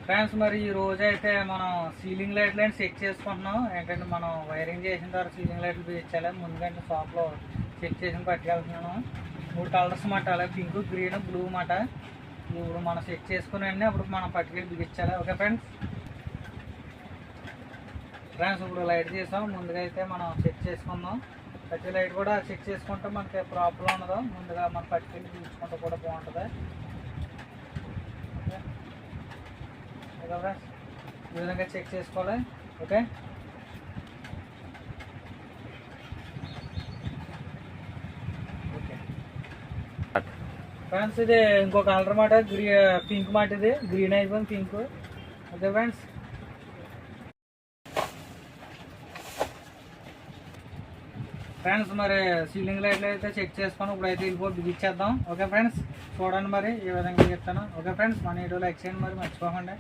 Friends మరి ఈ రోజు అయితే మనం సీలింగ్ లైట్లను చెక్ చేసుకుంటున్నాం. ఏంటంటే మనం వైరింగ్ చేసిన తర్వాత సీలింగ్ లైట్లు బిగించాలి. ముందుగా షాప్లో చెక్ చేసి పట్టుకెళ్తున్నాను. 3 కలర్స్ మాట, అలాగే పింక్, గ్రీన్, బ్లూ మాట. ఇప్పుడు మనం చెక్ చేసుకుని అప్పుడు మనం పట్టుకెళ్ళి బిగించాలి. Okay friends. ఇప్పుడు లైట్ చేసాం. ముందుగా అయితే మనం చెక్ చేసుకుందాం. ప్రతి లైట్ కూడా చెక్ చేసుకుంటే మనకి ప్రాబ్లం ఉండదు. ముందుగా మనం పట్టుకెళ్ళి బిగించుకుంటే కూడా బాగుంటుంది. ఫ్రెండ్స్ ఈ విధంగా చెక్ చేసుకోవాలి. ఓకే ఫ్రెండ్స్, ఇది ఇంకో కలర్ మాట, పింక్ మాట. ఇది గ్రీన్ అయిపోయింది, పింక్. Okay friends. మరి సీలింగ్ లైట్లు అయితే చెక్ చేసుకొని ఇప్పుడైతే బిగించేద్దాం. ఓకే ఫ్రెండ్స్, చూడండి మరి ఈ విధంగా చెప్తాను. ఓకే ఫ్రెండ్స్, మన వీడియో లైక్ చేయండి, మరి మర్చిపోకండి.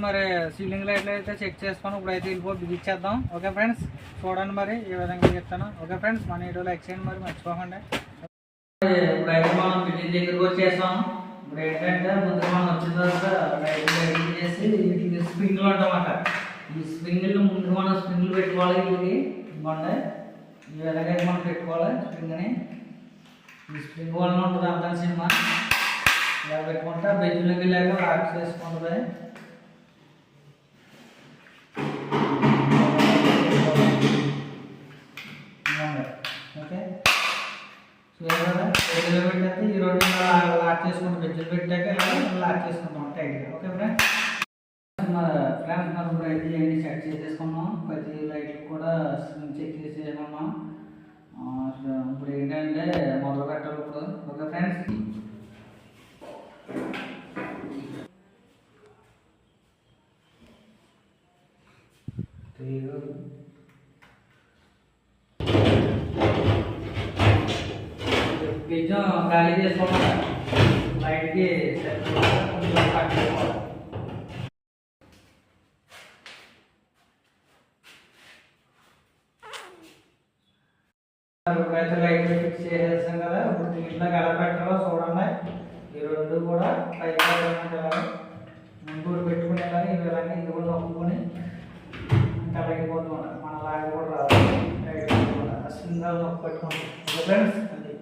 మరి సీలింగ్ లైట్లు అయితే చెక్ చేసుకొని ఇప్పుడైతే బిగించేద్దాం. ఓకే ఫ్రెండ్స్, చూడండి మరి ఈ విధంగా చెప్తాను. ఓకే ఫ్రెండ్స్, మన వీడియో లైక్ చేయండి, మరి మర్చిపోకండి. ఇప్పుడైతే మనం బిల్డింగ్ దగ్గరకు వచ్చేసాం. ఇప్పుడు ఏంటంటే ముందు మనం వచ్చిన తర్వాత లైటింగ్ చేసి వీటికి స్ప్రింగ్లు ఉంటామట. ఈ స్ప్రింగ్లు ముందు మనం స్ప్రింగ్లు పెట్టుకోవాలి. ఇది ఇవ్వండి, ఈ విధంగా మనం పెట్టుకోవాలి స్ప్రింగ్ని. ఈ స్ప్రింగ్ వల్ల ఉంటుంది అంతా సినిమా. ఇలా పెట్టుకుంటా బెంచ్లోకి వెళ్ళాక లాక్ చేసుకుంటుంది. ఓకే, బెంచ్లో పెట్టేస్తే ఈ రెండు లాక్ చేసుకుంటాం. బెంచ్లో పెట్టాక లాక్ చేసుకుంటాం టైట్గా. Okay friends. మరి ఇప్పుడు అయితే ఇవన్నీ సెట్ చేసేసుకున్నాం. ప్రతి లైట్లు కూడా చెక్ చేసేసుకున్నాం. ఇప్పుడు ఏంటంటే మొదలు పెట్టాలి ఇప్పుడు. Okay friends. కొంచెం ఖాళీ చేసుకోవాలి. లైట్కి కొంచెం కట్ చేసుకోవాలి. ఇప్పుడైతే లైట్ ఫిక్స్ చేసేస్తాం కదా. ఇప్పుడు దీంట్లో ఎలా పెట్టాలో చూడండి. ఈ రెండు కూడా పైకి ముందు పెట్టుకునే కానీ ఈ విధంగా ఇది కూడా నొక్కుని కలగిపోతూ ఉంటాం. మన లాగా కూడా రావాలి. లైట్ సింగల్ నొక్కు పెట్టుకుంటాం. Okay friends. అది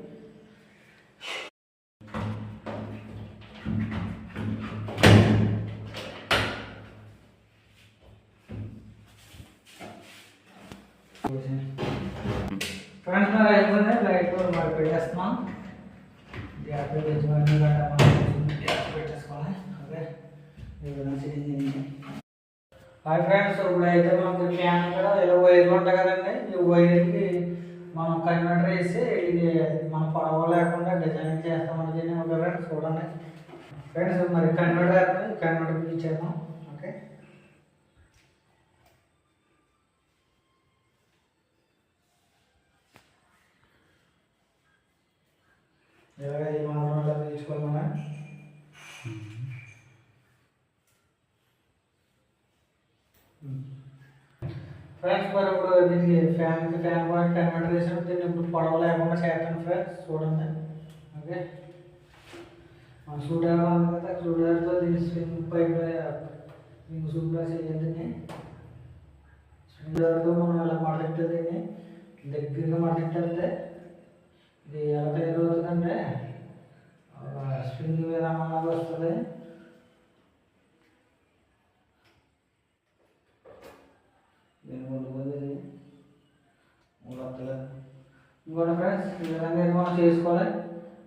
ఫ్రెండ్స్ మరి అయిపోయింది. లైట్ మరి పెట్టేస్తున్నాం. గ్యాప్ తెచ్చుకొని పెట్టేసుకోవాలి. ఓకే, ఈ విధంగా చేంజ్. హాయ్ ఫ్రెండ్స్, ఇప్పుడు అయితే మనకి ఫ్యాన్ కూడా ఇలా వైర్లు ఉంటాయి కదండి. ఈ వైర్కి మనం కన్వర్టర్ వేసి ఇది మన పొడవ లేకుండా డిజైన్ చేస్తామని దీన్ని. ఓకే ఫ్రెండ్స్, చూడండి ఫ్రెండ్స్. మరి కన్వర్టర్ ఇచ్చేద్దాం. ఓకే, ఇలాగ ఈ మాత్రం ఇలా తీసుకోవాలి మనం. ఫ్రెండ్స్ మరి ఇప్పుడు దీనికి ఫ్యాన్ పాయింట్ కన్వర్టర్ చేసినప్పుడు దీన్ని ఇప్పుడు పొడవ లేకుండా చేస్తాను ఫ్రెండ్స్. చూడండి. ఓకే, మన సూడార్ ఉంది కదా, సూడార్తో దీన్ని స్వింగ్ పైప్ స్వింగ్ సూప్లా చేయాలి. స్వింగ్తో మనం ఇలా మడతెట్టే దీన్ని దగ్గరగా మడతెట్టేస్తే ఇది ఎలా తయారవుతుందంటే స్ప్రింగ్ విధానంగా వస్తుంది. దీని ముందు వస్తలేదు. ఇంకోటి ఫ్రెండ్స్, ఈ విధంగా మనం చేసుకోవాలి.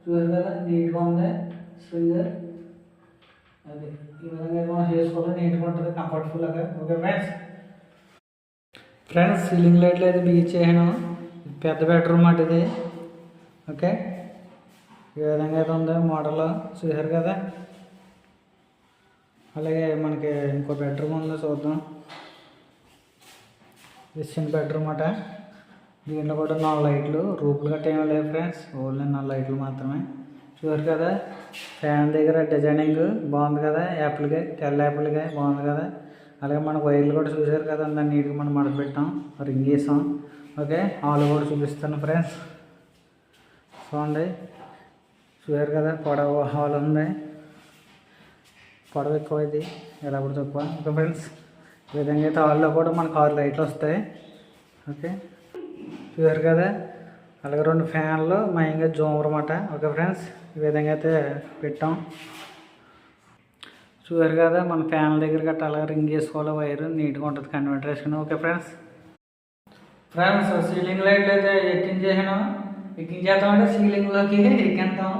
చూసారు కదా, నీట్గా ఉంది స్ప్రింగ్. అది ఈ విధంగా మనం చేసుకోవాలి. నీట్గా ఉంటుంది, కంఫర్టబుల్గా. ఓకే ఫ్రెండ్స్, సీలింగ్ లైట్లు అయితే బిగించేసాను. పెద్ద బెడ్రూమ్ మాట ఇది. ఓకే, ఈ విధంగా అయితే ఉంది మోడల్. చూసారు కదా. అలాగే మనకి ఇంకో బెడ్రూమ్ ఉందో చూద్దాం. ఇది చిన్న బెడ్రూమ్ అట. దీంట్లో కూడా 4 లైట్లు, రూపులు గట్ట ఏమీ లేవు ఫ్రెండ్స్. ఓన్లీ 4 లైట్లు మాత్రమే. చూసారు కదా, ఫ్యాన్ దగ్గర డిజైనింగ్ బాగుంది కదా. తెల్ల యాపిల్గా బాగుంది కదా. అలాగే మన వైర్లు కూడా చూసారు కదా, దాన్ని నీట్గా మనం మడపెట్టాం, రింగ్ వేసాం. ఓకే, హాల్ కూడా చూపిస్తాను ఫ్రెండ్స్. చూడండి. చూసారు కదా, పొడవు హాల్ ఉంది, పొడవు ఎక్కువ ఇది, ఎలా కూడా తక్కువ. ఓకే ఫ్రెండ్స్, ఈ విధంగా అయితే హాల్లో కూడా మనకు 6 లైట్లు వస్తాయి. ఓకే చూసారు కదా, అలాగే 2 ఫ్యాన్లు మైన్గా జూమర్ అన్నమాట. ఓకే ఫ్రెండ్స్, ఈ విధంగా అయితే పెట్టాం. చూసారు కదా, మన ఫ్యాన్ల దగ్గర గట్ట అలా రింగ్ చేసుకోవాలి, వైర్ నీట్గా ఉంటుంది కన్వర్టర్ వేసుకుని. ఓకే ఫ్రెండ్స్, సీలింగ్ లైట్లు అయితే ఎక్కించేసాను. ఎక్కించేస్తామంటే సీలింగ్లోకి ఎక్కిస్తాం,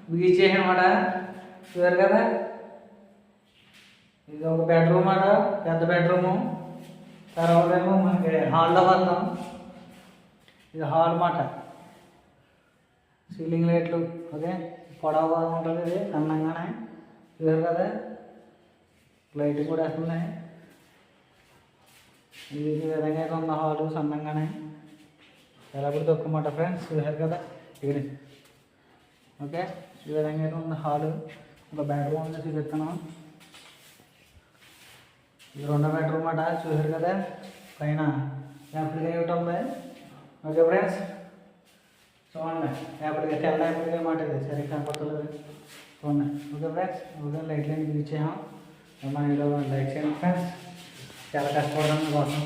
బిగించేసాను అన్నమాట. చూసారు కదా, ఇది ఒక బెడ్రూమ్ అన్నమాట, పెద్ద బెడ్రూము. తర్వాత ఏమో మనకి హాల్లో వద్దాం, ఇది హాల్ అన్నమాట. సీలింగ్ లైట్లు ఓకే, పొడవుగా ఉంటుంది, ఇది సన్నంగానే. చూసారు కదా, లైట్ కూడా వేస్తున్నాయి. ఇది ఈ విధంగా అయితే ఉన్న హాలు సన్నంగానే, ఎలా కూడా తక్కువమాట ఫ్రెండ్స్. చూసారు కదా ఇది. ఓకే, ఈ విధంగా అయితే ఉన్న హాలు. ఒక బెడ్రూమ్ ఉంది, చూపిస్తాను. ఇది 2వ బెడ్రూమ్ అన్నమాట. చూసారు కదా, పైన యాప్లిగా ఒకటి ఉంది. ఓకే ఫ్రెండ్స్, చూడండి, యాప్లిగా తెల్ల యాప్లిగా మాట, ఇది సరిగ్గా కనపడలేదు చూడండి. ఓకే ఫ్రెండ్స్, ఓకే లైట్లు అన్ని ఇచ్చాము. మన వీడియో లైక్ చేయండి ఫ్రెండ్స్, చాలా కష్టపడడం కోసం.